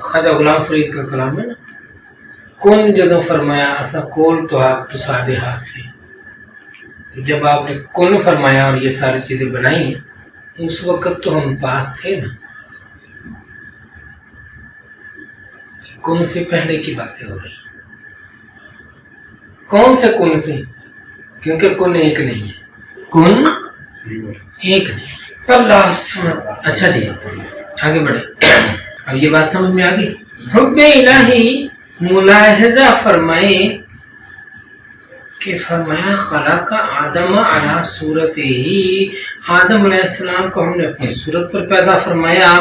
ख्वाजा गुलाम फरीद का कलाम है ना, कौन जदों फरमाया असा कोल तो हाथ तो साढ़े हाथ से, तो जब आपने कौन फरमाया और ये सारी चीज़ें बनाई उस वक़्त तो हम पास थे ना। कौन से पहले की बातें हो रही, कौन से कौन से, क्योंकि कौन एक नहीं है, कौन एक नहीं। अल्लाह समझ। अच्छा जी आगे बढ़े। अब ये बात समझ में आ गई। हुब्बे इलाही मुलाहजा फरमाए कि फरमाया खलका आदम अला सूरत ही, आदम अलैहिस्सलाम को हमने अपनी सूरत पर पैदा फरमाया।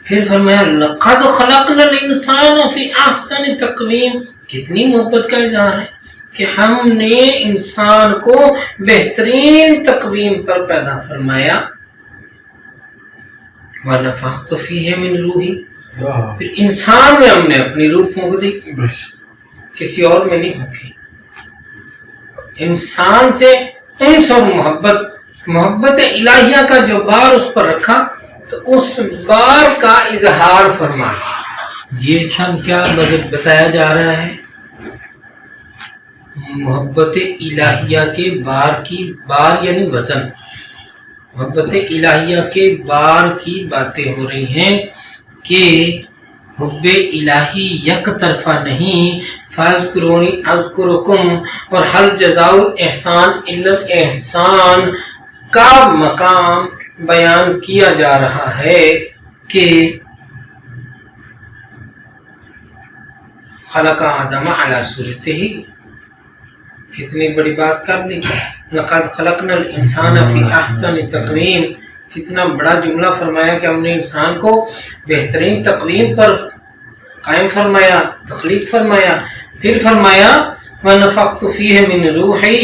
फिर फरमाया लक़द खलक़नल इंसान फी अहसन तक़वीम, कितनी मोहब्बत का इज़हार है कि हमने इंसान को बेहतरीन तक़वीम पर पैदा फरमाया। व नफ़ख़्तु फ़ीहि मिन रूही, फिर इंसान में हमने अपनी रूह फूंक दी, किसी और में नहीं फूंकी। इंसान से उन्स और मोहब्बत इलाहिया का जो बार उस पर रखा तो उस बार का इजहार फरमाया। ये सब क्या बताया जा रहा है, मोहब्बत इलाहिया के बार की, बार यानी वजन, मोहब्बत इलाहिया के बार की बातें हो रही हैं कि हुब्बे इलाही यक तरफा नहीं, फाज़कुरूनी अज़कुरुकुम, और हल जज़ाउल एहसान इल्लल एहसान का मकाम बयान किया जा रहा है कि खलका आदम अला सूरतिही, कितनी बड़ी बात कर दी। लक़द खलक़नल इंसान फ़ी अहसन तक़वीम, कितना बड़ा जुमला फरमाया कि हमने इंसान को बेहतरीन तक़वीम पर कायम फरमाया, तख्लीक फरमाया। फिर फरमाया व नफ़ख़्तु फ़ीहि मिन रूही,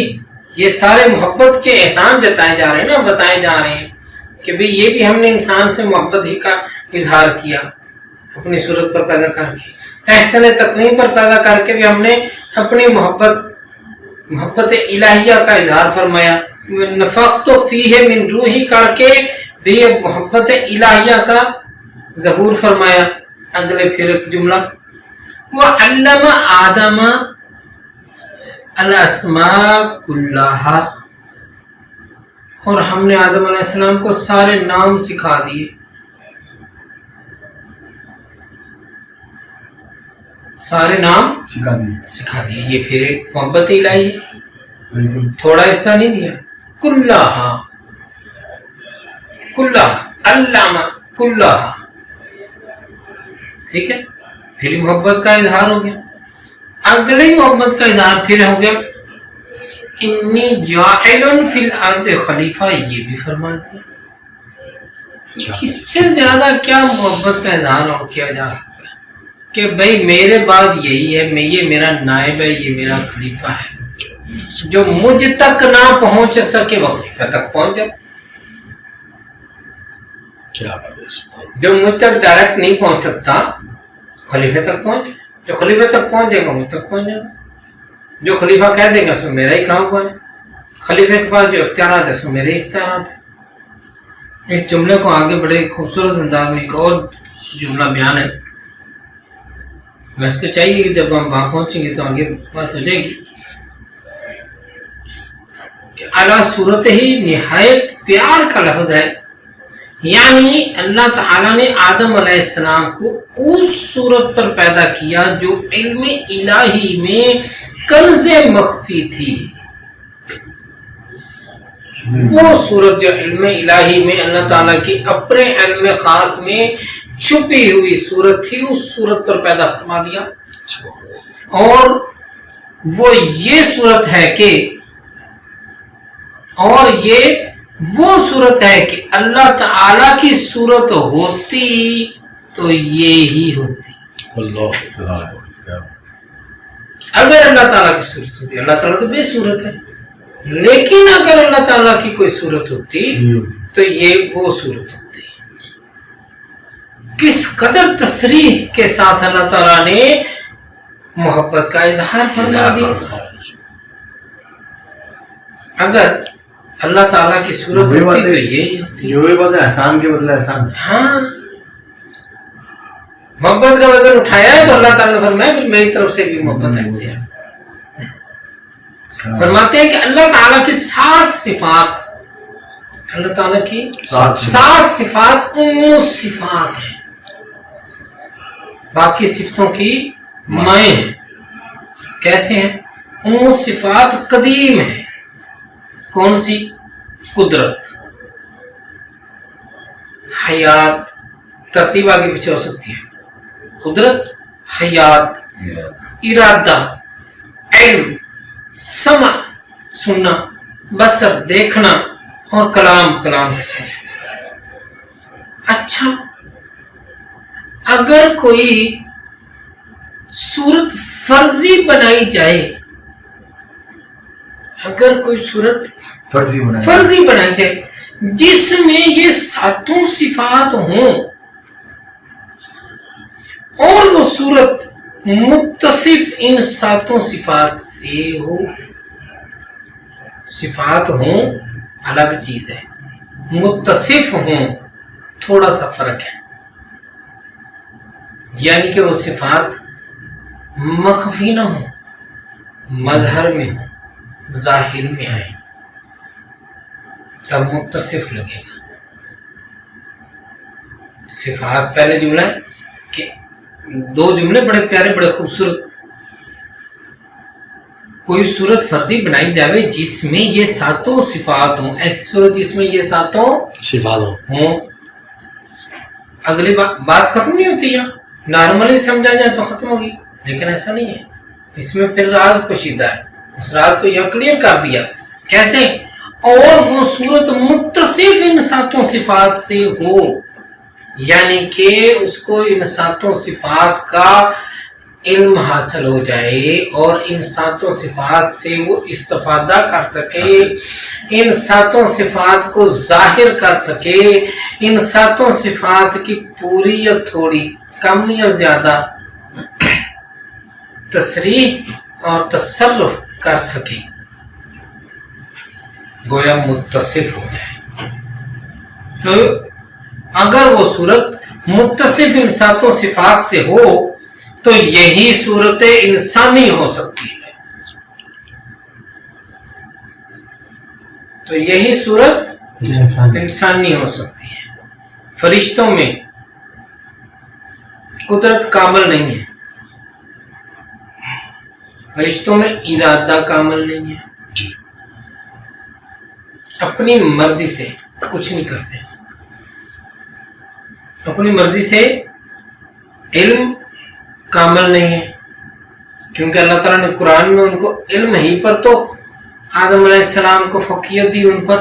ये सारे मोहब्बत के एहसान जताए जा रहे हैं ना, बताए जा रहे हैं कि भाई ये भी हमने इंसान से मोहब्बत ही का इजहार किया अपनी सूरत पर पैदा करके, एहसन तक़वीम पर पैदा करके भी हमने अपनी मोहब्बत इलाहिया का इजहार फरमाया। नफ़ख़्तु फ़ीहि मिन रूही करके भी मोहब्बत इलाहिया का ज़हूर फरमाया। अगले फिर एक जुमला व अल्लमा आदम अल अस्मा कुल्लाहा, और हमने आदम अलैहिस्सलाम को सारे नाम सिखा दिए, सारे नाम सिखा दिए। ये फिर एक मोहब्बत इलाही है, थोड़ा हिस्सा नहीं दिया। कुल्लाहा, कुल्लाहा अल्लामा कुल्लाहा, ठीक है, फिर मोहब्बत का इजहार हो गया। अगली मोहब्बत का इजहार फिर हो गया इन्नी जाइलुन फिल अर्द खलीफा, ये भी फरमा दिया। इससे ज्यादा क्या मोहब्बत का इजहार और किया जा सकता है कि भाई मेरे बाद यही है, मैं, ये मेरा नायब है, ये मेरा खलीफा है, जो मुझ तक ना पहुंच सके वो खलीफा तक पहुंच जाए। क्या बात है, जो मुझ तक डायरेक्ट नहीं पहुंच सकता खलीफे तक पहुंच, जो खलीफे तक पहुंच जाएगा मुझ तक पहुंच जाएगा। जो खलीफा कह देगा सो मेरा ही काम हुआ है, खलीफे के पास जो इख्तियारात है सो मेरे इख्तियारात है। इस जुमले को आगे बड़े खूबसूरत अंदाज में एक और जुमला बयान है। वैसे तो चाहिए कि जब हम वहां पहुंचेंगे तो आगे बात हो जाएगी कि अला सूरत ही निहायत प्यार का लफ्ज है, यानी अल्लाह ताला ने आदम अलैहिस्सलाम को उस सूरत पर पैदा किया जो इल्म इलाही में कंज़े मख्फी थी। वो सूरत जो इल्म इलाही में अल्लाह ताला की अपने इल्म खास में छुपी हुई सूरत थी, उस सूरत पर पैदा फरमा दिया। और वो ये सूरत है कि, और ये वो सूरत है कि अल्लाह ताला की सूरत होती तो ये ही होती। अगर अल्लाह ताला की सूरत होती, अल्लाह ताला तो बेसूरत है, लेकिन अगर अल्लाह ताला की कोई सूरत होती तो ये वो सूरत होती। किस कदर तसरीह के साथ अल्लाह ताला ने मोहब्बत का इजहार फरमा दिया। अगर अल्लाह ताला की सूरत होती तो यही होती। जो बात है एहसान के बदले एहसान। हाँ, मोहब्बत का वजन उठाया है तो अल्लाह ताला ने फरमाया फिर मेरी तरफ से भी मोहब्बत ऐसे है। फरमाते हैं कि अल्लाह ताला की 7 सिफात, अल्लाह ताला की 7 सिफात उम्मु सिफात है, बाकी सिफतों की माएँ हैं। कैसे हैं? उम्मु सिफात कदीम है। कौन सी? कुदरत, हयात, तरतीब आगे पीछे हो सकती है। कुदरत, हयात, इरादा, इल्म, समा सुनना, बसर देखना, और कलाम कलाम सुनना। अच्छा, अगर कोई सूरत फर्जी बनाई जाए, अगर कोई सूरत फर्जी बनाई जाए जिसमें ये 7 सिफात हों और वो सूरत मुत्तसिफ इन 7 सिफात से हो, सिफात हों अलग चीज है, मुत्तसिफ हों थोड़ा सा फर्क है। यानी कि वो सिफात मख्फी ना हो, मजहर में हो, जाहिर में आए, तब मुत्तसिफ लगेगा। सिफात पहले जुमला है कि 2 जुमले बड़े प्यारे बड़े खूबसूरत। कोई सूरत फर्जी बनाई जावे जिसमें ये 7 सिफात हों, ऐसी सूरत जिसमें ये 7 सिफात हों। अगली बात खत्म नहीं होती, यहाँ नॉर्मली समझा जाए तो खत्म होगी, लेकिन ऐसा नहीं है। इसमें फिर राज पोशीदा है, उस राज को यहाँ क्लियर कर दिया। कैसे? और वो सूरत मुत्तसिफ इन 7 सिफात से हो, यानी कि उसको इन 7 सिफात का इल्म हासिल हो जाए और इन 7 सिफात से वो इस्तिफादा कर सके, इन 7 सिफात को जाहिर कर सके, इन 7 सिफात की पूरी या थोड़ी, कम या ज्यादा तसरीह और तसर्रुफ कर सके, गोया मुत्तसिफ हो जाए। तो अगर वो सूरत मुत्तसिफ इन 7 सिफात से हो तो यही सूरत इंसानी हो सकती है, तो यही सूरत इंसानी हो सकती है। फरिश्तों में कुदरत कामिल नहीं है, फरिश्तों में इरादा कामिल नहीं है, अपनी मर्जी से कुछ नहीं करते, अपनी मर्जी से इल्म कामिल नहीं है, क्योंकि अल्लाह ताला ने कुरान में उनको इल्म ही पर तो आदम अलैहिस्सलाम को फौकियत दी, उन पर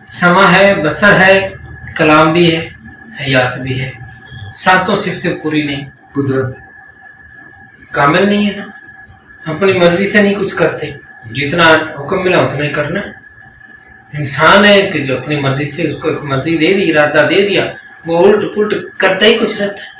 समा है, बसर है, कलाम भी है, हयात भी है, 7 सिफतें पूरी नहीं, कुदरत कामिल नहीं है ना, अपनी मर्जी से नहीं कुछ करते, जितना हुक्म मिला उतना ही करना। इंसान है कि जो अपनी मर्जी से, उसको एक मर्जी दे दी, इरादा दे दिया, वो उल्ट पुल्ट करता ही कुछ रहता है।